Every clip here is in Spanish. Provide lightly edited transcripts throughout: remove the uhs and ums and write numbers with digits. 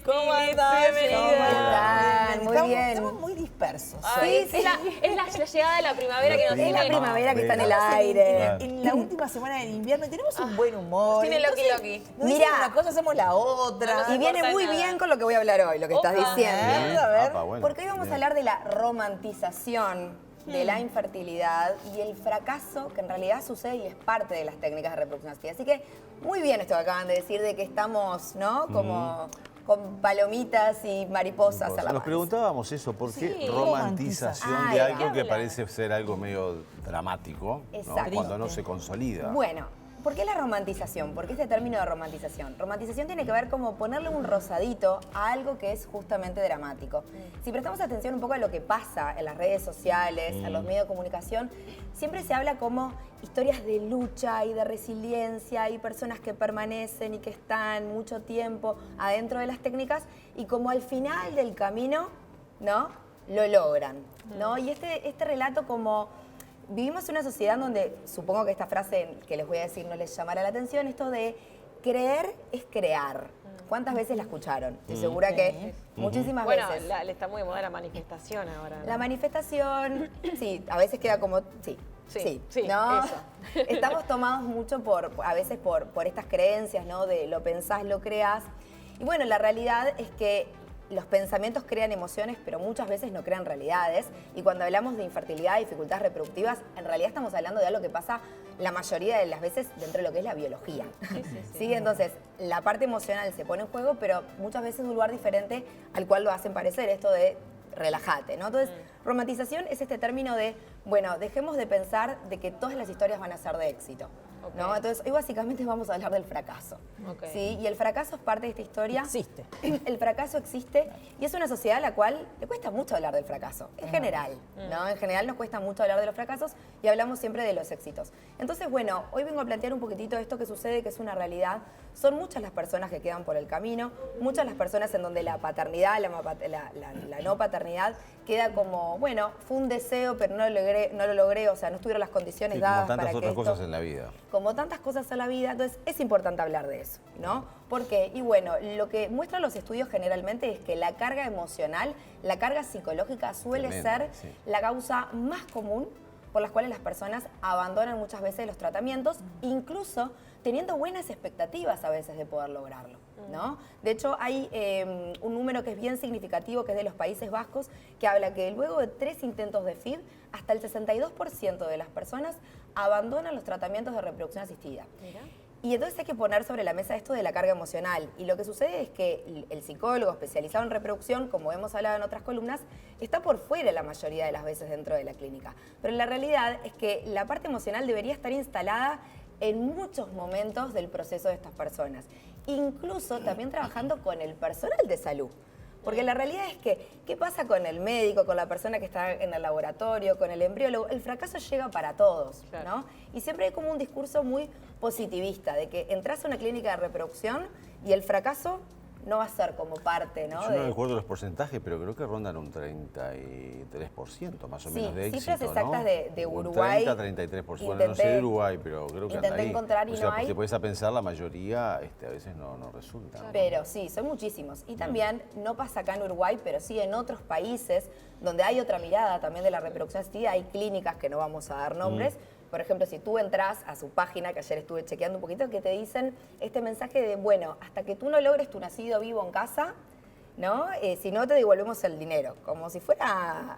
¿Cómo estás? Bienvenida. Muy bien. Estamos muy dispersos. Ay, Sí, es la llegada de la primavera que nos Es la tiene. primavera que está en el Estamos aire. en la última semana del invierno y tenemos un buen humor. tiene Loki Entonces, Loki. nos Mira. dicen una cosa, hacemos la otra. Y viene importa muy nada. bien con lo que voy a hablar hoy, lo que estás Opa. diciendo. A ver. Bueno, Porque hoy vamos a hablar de la romantización de la infertilidad y el fracaso que en realidad sucede y es parte de las técnicas de reproducción asistida. Así que muy bien esto que acaban de decir de que estamos, ¿no? Como con palomitas y mariposas a la Nos vez. preguntábamos eso, ¿por qué Sí, romantización romantización. de Ahí algo va. que parece ser algo medio dramático, ¿no? Exacto. Cuando no se consolida? Bueno, ¿por qué la romantización? ¿Por qué ese término de romantización? Romantización tiene que ver como ponerle un rosadito a algo que es justamente dramático. Si prestamos atención un poco a lo que pasa en las redes sociales, en los medios de comunicación, siempre se habla como historias de lucha y de resiliencia y personas que permanecen y que están mucho tiempo adentro de las técnicas y como al final del camino, ¿no? Lo logran, ¿no? Y este relato como... Vivimos en una sociedad donde, supongo que esta frase que les voy a decir no les llamará la atención, esto de creer es crear. ¿Cuántas veces la escucharon? Estoy segura que muchísimas Bueno, veces. le está muy de moda la manifestación ahora, ¿no? La manifestación, sí, a veces queda como, Sí, ¿no? eso. Estamos tomados mucho a veces por estas creencias, ¿no? De lo pensás, lo creás. Y bueno, la realidad es que los pensamientos crean emociones, pero muchas veces no crean realidades. Y cuando hablamos de infertilidad, dificultades reproductivas, en realidad estamos hablando de algo que pasa la mayoría de las veces dentro de lo que es la biología. Sí. Entonces, la parte emocional se pone en juego, pero muchas veces es un lugar diferente al cual lo hacen parecer, esto de relájate, ¿no? Entonces, romantización es este término de, bueno, dejemos de pensar de que todas las historias van a ser de éxito. ¿No? Entonces, hoy básicamente vamos a hablar del fracaso. ¿Sí? Y el fracaso es parte de esta historia. Existe. El fracaso existe y es una sociedad a la cual le cuesta mucho hablar del fracaso, en general, ¿no? En general nos cuesta mucho hablar de los fracasos y hablamos siempre de los éxitos. Entonces, bueno, hoy vengo a plantear un poquitito esto que sucede, que es una realidad. Son muchas las personas que quedan por el camino, muchas las personas en donde la paternidad, la no paternidad, queda como, bueno, fue un deseo, pero no lo logré, o sea, no estuvieron las condiciones Sí, dadas como para tantas que otras esto... cosas en la vida. Como tantas cosas en la vida, entonces es importante hablar de eso, ¿no? ¿Por qué? Y bueno, lo que muestran los estudios generalmente es que la carga emocional, la carga psicológica suele Tremendo, ser sí. la causa más común por las cuales las personas abandonan muchas veces los tratamientos, incluso teniendo buenas expectativas a veces de poder lograrlo, ¿no? De hecho, hay un número que es bien significativo, que es de los Países Vascos, que habla que luego de 3 intentos de FIV, hasta el 62% de las personas abandonan los tratamientos de reproducción asistida. Mira. Y entonces hay que poner sobre la mesa esto de la carga emocional. Y lo que sucede es que el psicólogo especializado en reproducción, como hemos hablado en otras columnas, está por fuera la mayoría de las veces dentro de la clínica. Pero la realidad es que la parte emocional debería estar instalada en muchos momentos del proceso de estas personas. Incluso también trabajando con el personal de salud. Porque la realidad es que, ¿qué pasa con el médico, con la persona que está en el laboratorio, con el embriólogo? El fracaso llega para todos, Claro. ¿no? Y siempre hay como un discurso muy positivista, de que entras a una clínica de reproducción y el fracaso no va a ser como parte, ¿no? Yo no recuerdo los porcentajes, pero creo que rondan un 33% más o Sí, menos de éxito, cifras exactas ¿no? de Un Uruguay. 30-33%. Bueno, no sé de Uruguay, pero creo que anda intenté ahí. encontrar y o sea, no hay. Si te puedes a pensar, la mayoría a veces no resulta. ¿no? Pero sí, son muchísimos. Y también, no pasa acá en Uruguay, pero sí en otros países donde hay otra mirada también de la reproducción asistida, hay clínicas que no vamos a dar nombres. Por ejemplo, si tú entras a su página, que ayer estuve chequeando un poquito, que te dicen este mensaje de, bueno, hasta que tú no logres tu nacido vivo en casa, ¿no? Si no, te devolvemos el dinero, como si fuera...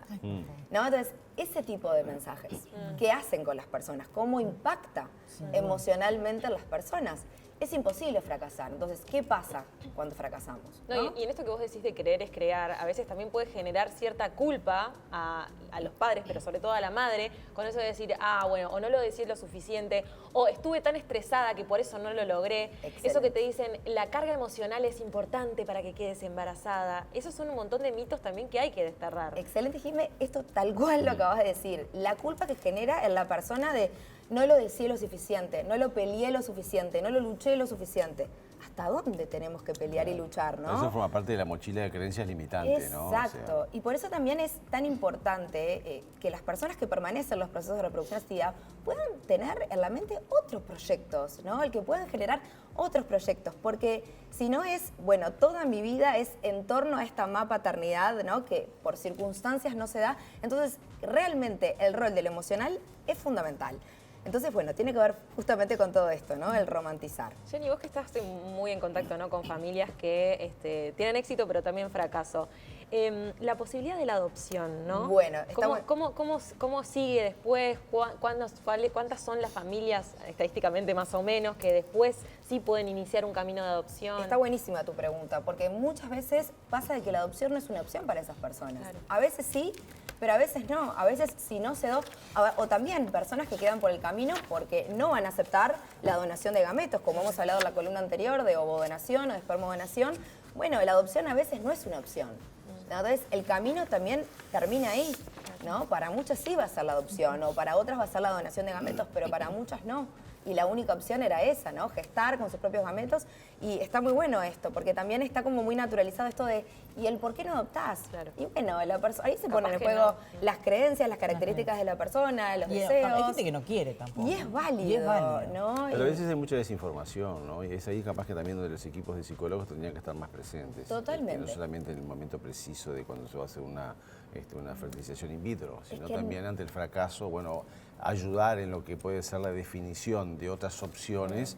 ¿no? Entonces, ese tipo de mensajes, ¿qué hacen con las personas? ¿Cómo impacta emocionalmente en las personas? Es imposible fracasar. Entonces, ¿qué pasa cuando fracasamos? No, ¿no? y en esto que vos decís de creer es crear, a veces también puede generar cierta culpa a los padres, pero sobre todo a la madre, con eso de decir, bueno, o no lo decís lo suficiente, o estuve tan estresada que por eso no lo logré. Excelente. Eso que te dicen, la carga emocional es importante para que quedes embarazada. Esos son un montón de mitos también que hay que desterrar. Excelente, Jimé. Esto tal cual lo acabas de decir. La culpa que genera en la persona de no lo deseé lo suficiente, no lo peleé lo suficiente, no lo luché lo suficiente. hasta dónde tenemos que pelear y luchar, ¿no? Eso forma parte de la mochila de creencias limitantes, ¿no? Exacto. Y por eso también es tan importante que las personas que permanecen en los procesos de reproducción asistida puedan tener en la mente otros proyectos, ¿no? El que puedan generar otros proyectos. Porque si no es, bueno, toda mi vida es en torno a esta paternidad, ¿no? Que por circunstancias no se da. Entonces, realmente el rol del emocional es fundamental. Entonces, bueno, tiene que ver justamente con todo esto, ¿no? El romantizar. Jenny, vos que estás muy en contacto, ¿no?, con familias que tienen éxito pero también fracaso. La posibilidad de la adopción, ¿no? Bueno, está ¿Cómo sigue después? ¿Cuántas son las familias, estadísticamente más o menos, que después sí pueden iniciar un camino de adopción? Está buenísima tu pregunta, porque muchas veces pasa de que la adopción no es una opción para esas personas. Claro. A veces sí, pero a veces no. A veces si no se da, o también personas que quedan por el camino porque no van a aceptar la donación de gametos, como hemos hablado en la columna anterior de ovodonación o de espermodonación. Bueno, la adopción a veces no es una opción. Entonces, el camino también termina ahí, ¿no? Para muchas sí va a ser la adopción, o para otras va a ser la donación de gametos, pero para muchas no. Y la única opción era esa, ¿no? Gestar con sus propios gametos. Y está muy bueno esto, porque también está como muy naturalizado esto de, ¿y el por qué no adoptás? Claro. Y bueno, ahí se Capaz ponen en que juego no. las creencias, las características de la persona, los deseos. Hay gente que no quiere tampoco. Y es válido, Y es válido. ¿no? Pero a veces hay mucha desinformación, ¿no? Y es ahí capaz que también donde los equipos de psicólogos tendrían que estar más presentes. Totalmente. No solamente en el momento preciso de cuando se va a hacer una fertilización in vitro, sino que también ante el fracaso, bueno, ayudar en lo que puede ser la definición de otras opciones,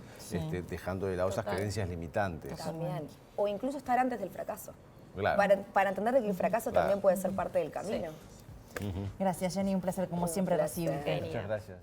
dejando de lado esas creencias limitantes. También. O incluso estar antes del fracaso. Claro. Para entender que el fracaso Claro. también puede ser parte del camino. Gracias, Jenny. Un placer, como Un siempre, placer. recibirte. Muchas gracias.